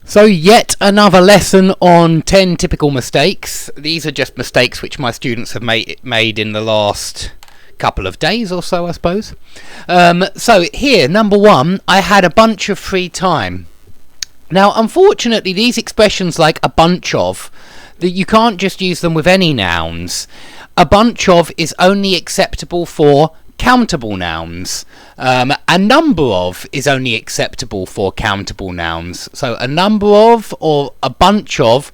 So yet another lesson on 10 typical mistakes. These are just mistakes which my students have made in the last couple of days or so, I suppose. So here, number one, I had a bunch of free time. Now, unfortunately, these expressions like a bunch of, that you can't just use them with any nouns. A bunch of is only acceptable for countable nouns. A number of is only acceptable for countable nouns. So a number of or a bunch of,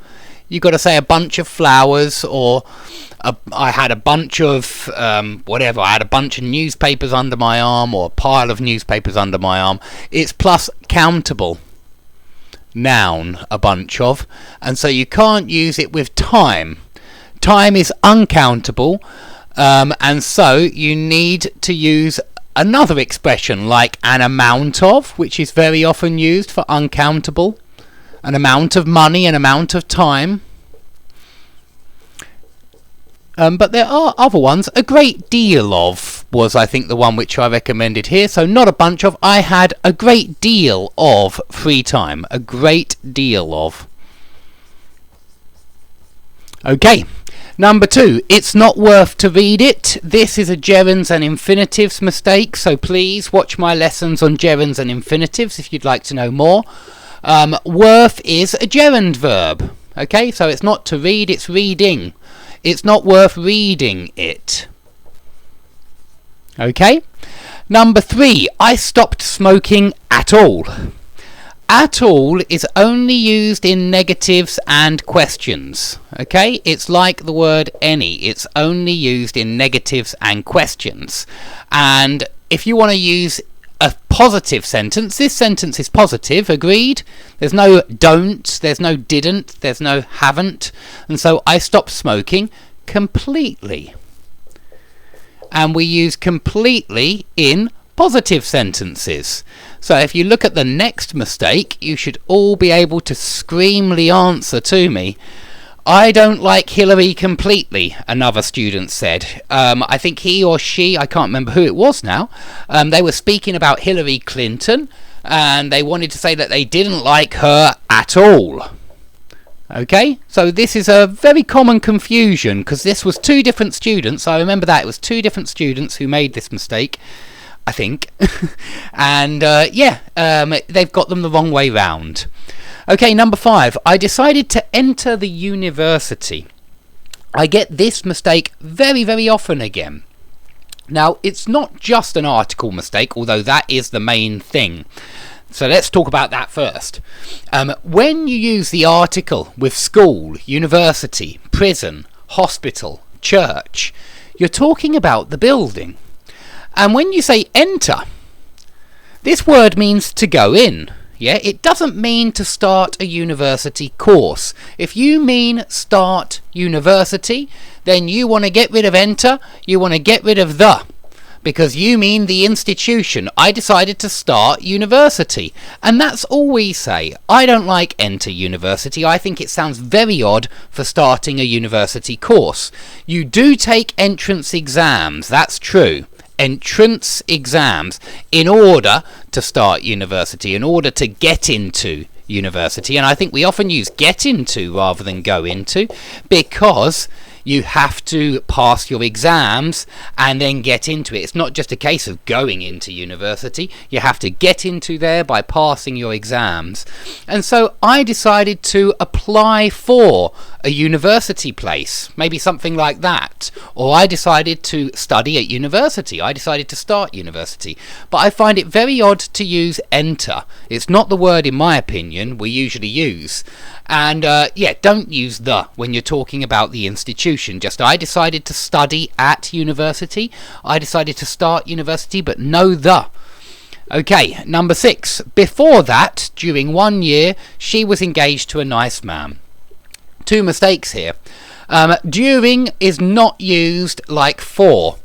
you've got to say a bunch of flowers, or I had a bunch of whatever. I had a bunch of newspapers under my arm, or a pile of newspapers under my arm. It's plus countable noun, a bunch of, and so you can't use it with time. Time is uncountable. And so you need to use another expression like an amount of, which is very often used for uncountable. An amount of money, an amount of time. But there are other ones. A great deal of was, I think, the one which I recommended here. So not a bunch of. I had a great deal of free time. A great deal of. Okay. Number two, it's not worth to read it. This is a gerunds and infinitives mistake, so please watch my lessons on gerunds and infinitives if you'd like to know more. Worth is a gerund verb. Okay, so it's not to read, it's reading. It's not worth reading it. Okay. Number three, I stopped smoking at all. At all is only used in negatives and questions. Okay, it's like the word any. It's only used in negatives and questions. And if you want to use a positive sentence, this sentence is positive, agreed? There's no don't, there's no didn't, there's no haven't. And so I stopped smoking completely. And we use completely in positive sentences. So if you look at the next mistake, you should all be able to scream the answer to me. I don't like Hillary completely, another student said. I think he or she, I can't remember who it was now, they were speaking about Hillary Clinton, and they wanted to say that they didn't like her at all. Okay, so this is a very common confusion, because this was two different students. I remember that it was two different students who made this mistake, I think. And they've got them the wrong way round. Okay, number five, I decided to enter the university. I get this mistake very, very often again. Now, it's not just an article mistake, although that is the main thing. So let's talk about that first. When you use the article with school, university, prison, hospital, church, you're talking about the building. And when you say enter, this word means to go in. Yeah, it doesn't mean to start a university course. If you mean start university, then you want to get rid of enter, you want to get rid of the, because you mean the institution. I decided to start university. And that's all we say. I don't like enter university. I think it sounds very odd for starting a university course. You do take entrance exams, that's true. Entrance exams in order to start university, in order to get into university. And I think we often use get into rather than go into, because you have to pass your exams and then get into it. It's not just a case of going into university. You have to get into there by passing your exams. And so I decided to apply for a university place, maybe something like that. Or I decided to study at university. I decided to start university. But I find it very odd to use enter. It's not the word, in my opinion, we usually use. And don't use the when you're talking about the institution. Just I decided to study at university. I decided to start university, but no the. Okay, number 6. Before that, during 1 year, she was engaged to a nice man. Two mistakes here. During is not used like for.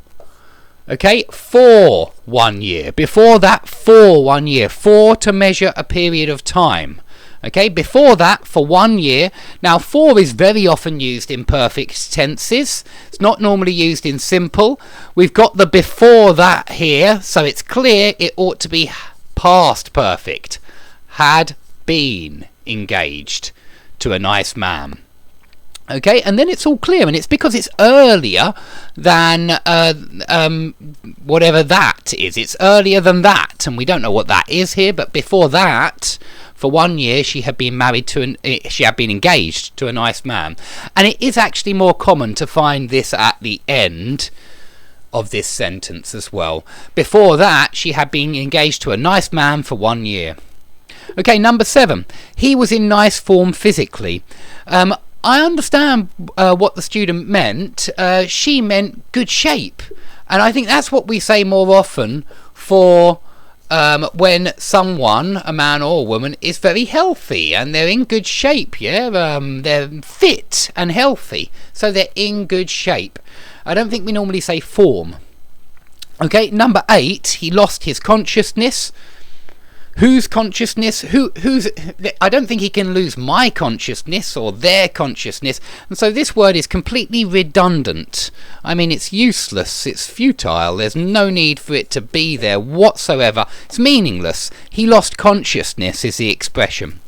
Okay, for 1 year. Before that, for 1 year. For to measure a period of time. Okay, before that, for 1 year. Now, for is very often used in perfect tenses. It's not normally used in simple. We've got the before that here, so it's clear it ought to be past perfect. Had been engaged to a nice man. Okay, and then it's all clear, and it's because it's earlier than whatever that is. It's earlier than that, and we don't know what that is here. But before that, for 1 year, she had been engaged to a nice man, and it is actually more common to find this at the end of this sentence as well. Before that, she had been engaged to a nice man for 1 year. Okay, number 7. He was in nice form physically. I understand what the student meant. She meant good shape. And I think that's what we say more often for when someone, a man or a woman, is very healthy and they're in good shape, yeah? They're fit and healthy, so they're in good shape. I don't think we normally say form. Okay, number 8, he lost his consciousness. Whose consciousness? Whose? I don't think he can lose my consciousness or their consciousness. And so this word is completely redundant. I mean, it's useless. It's futile. There's no need for it to be there whatsoever. It's meaningless. He lost consciousness is the expression.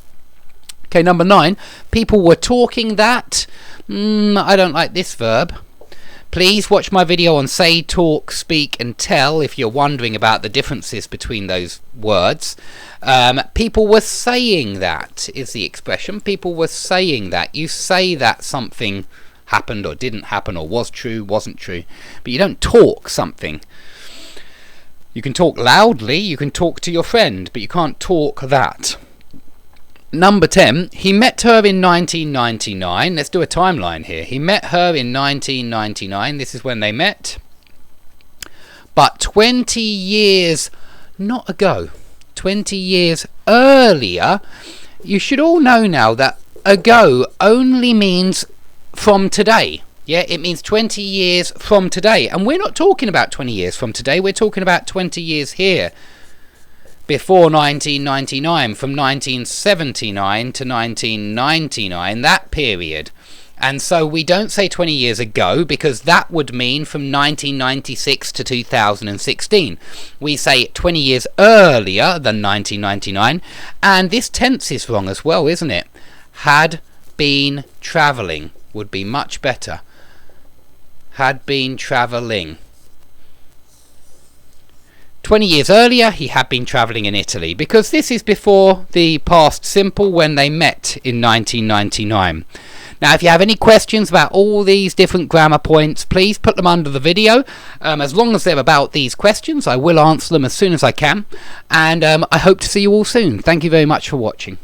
Okay, number 9. People were talking that. I don't like this verb. Please watch my video on say, talk, speak and tell if you're wondering about the differences between those words. People were saying that is the expression. People were saying that. You say that something happened or didn't happen or was true, wasn't true. But you don't talk something. You can talk loudly, you can talk to your friend, but you can't talk that. Number 10, he met her in 1999. Let's do a timeline here. He met her in 1999. This is when they met. But 20 years, not ago, 20 years earlier, you should all know now that ago only means from today. Yeah, it means 20 years from today. And we're not talking about 20 years from today. We're talking about 20 years here. Before 1999, from 1979 to 1999, that period. And so we don't say 20 years ago because that would mean from 1996 to 2016. We say 20 years earlier than 1999, and this tense is wrong as well, isn't it? Had been travelling would be much better. Had been travelling. 20 years earlier, he had been travelling in Italy, because this is before the past simple when they met in 1999. Now, if you have any questions about all these different grammar points, please put them under the video. As long as they're about these questions, I will answer them as soon as I can. And I hope to see you all soon. Thank you very much for watching.